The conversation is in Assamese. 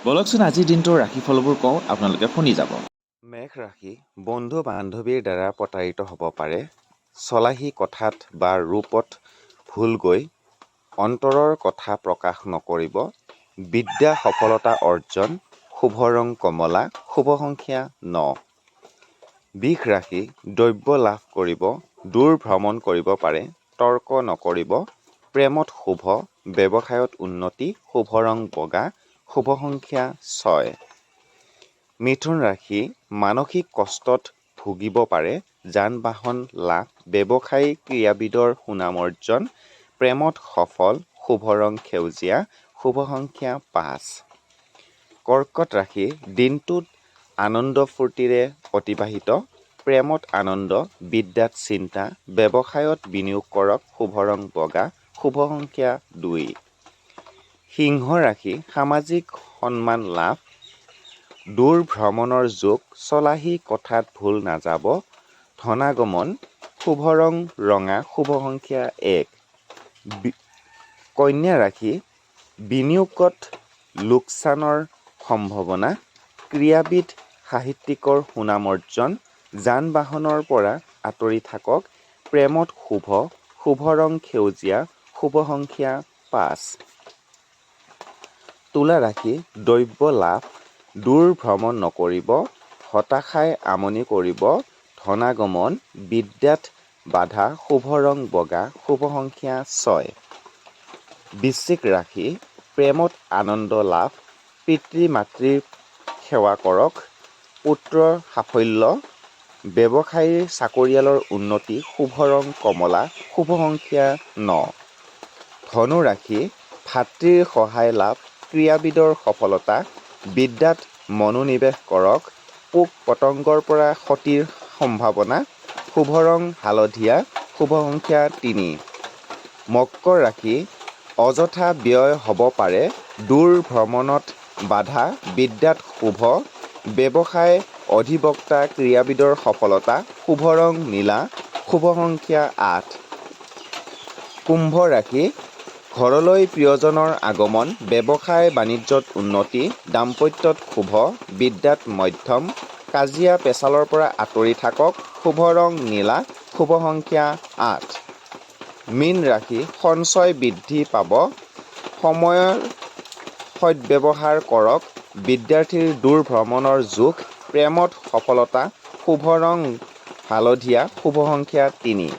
বলকচোন আজিৰ দিনটোৰ ৰাশিফলবোৰ কওঁ, আপোনালোকে শুনি যাব। মেষ ৰাশি বন্ধু বান্ধৱীৰ দ্বাৰা প্ৰতাৰিত হ'ব পাৰে। চলাহী কথাত বা ৰূপত ভুল গৈ অন্তৰৰ কথা প্ৰকাশ নকৰিব। বিদ্যা সফলতা অৰ্জন। শুভ ৰং কমলা। শুভ সংখ্যা 9। বৃষ ৰাশি দ্ৰব্য লাভ কৰিব। দূৰ ভ্ৰমণ কৰিব পাৰে। তৰ্ক নকৰিব। প্ৰেমত শুভ। ব্যৱসায়ত উন্নতি। শুভ ৰং বগা। শুভ সংখ্যা 6। মিথুন ৰাশি মানসিক কষ্টত ভুগিব পাৰে। যান বাহন লাভ। ব্যৱসায়ী ক্ৰীড়াবিদৰ সুনাম অৰ্জন। প্ৰেমত সফল। শুভ ৰং সেউজীয়া। শুভ সংখ্যা 5। কৰ্কট ৰাশি দিনটোত আনন্দ ফূৰ্তিৰে অতিবাহিত। প্ৰেমত আনন্দ। বিদ্যাত চিন্তা। ব্যৱসায়ত বিনিয়োগ কৰক। শুভ ৰং বগা। শুভ সংখ্যা 2। সিংহ ৰাশি সামাজিক সন্মান লাভ। দূৰ ভ্ৰমণৰ যোগ। চলাহী কথাত ভুল নাযাব। ধনাগমন। শুভ ৰং ৰঙা। শুভ সংখ্যা 1। কন্যা ৰাশি বিনিয়োগত লোকচানৰ সম্ভাৱনা। ক্ৰীড়াবিদ সাহিত্যিকৰ সুনাম অৰ্জন। যান বাহনৰ পৰা আঁতৰি থাকক। প্ৰেমত শুভ। শুভ ৰং সেউজীয়া। শুভ সংখ্যা 5। তুলা ৰাশি দ্ৰব্য লাভ। দূৰ ভ্ৰমণ নকৰিব। হতাশাই আমনি কৰিব। ধনাগমন। বিদ্যাত বাধা। শুভ ৰং বগা। শুভ সংখ্যা 6। বৃশ্চিক ৰাশি প্ৰেমত আনন্দ লাভ। পিতৃ মাতৃৰ সেৱা কৰক। পুত্ৰৰ সাফল্য। ব্যৱসায়ীৰ চাকৰিয়ালৰ উন্নতি। শুভ ৰং কমলা। শুভ সংখ্যা 9। ধনু ৰাশি ভাতৃৰ সহায় লাভ। ক্ৰীড়াবিদৰ সফলতা। বিদ্যাত মনোনিৱেশ কৰক। পোক পতংগৰ পৰা ক্ষতিৰ সম্ভাৱনা। শুভ ৰং হালধীয়া। শুভ সংখ্যা 3। মকৰ ৰাশি অযথা ব্যয় হ'ব পাৰে। দূৰ ভ্ৰমণত বাধা। বিদ্যাত শুভ। ব্যৱসায় অধিবক্তা ক্ৰীড়াবিদৰ সফলতা। শুভ ৰং নীলা। শুভ সংখ্যা 8। কুম্ভ ৰাশি ঘৰলৈ প্ৰিয়জনৰ আগমন। ব্যৱসায় বাণিজ্যত উন্নতি। দাম্পত্যত শুভ। বিদ্যাত মধ্যম। কাজিয়া পেচালৰ পৰা আঁতৰি থাকক। শুভ ৰং নীলা। শুভ সংখ্যা 8। মীন ৰাশি সঞ্চয় বৃদ্ধি পাব। সময়ৰ সদ্ব্যৱহাৰ কৰক। বিদ্যাৰ্থীৰ দূৰ ভ্ৰমণৰ যোগ। প্ৰেমত সফলতা। শুভ ৰং হালধীয়া। শুভ সংখ্যা 3।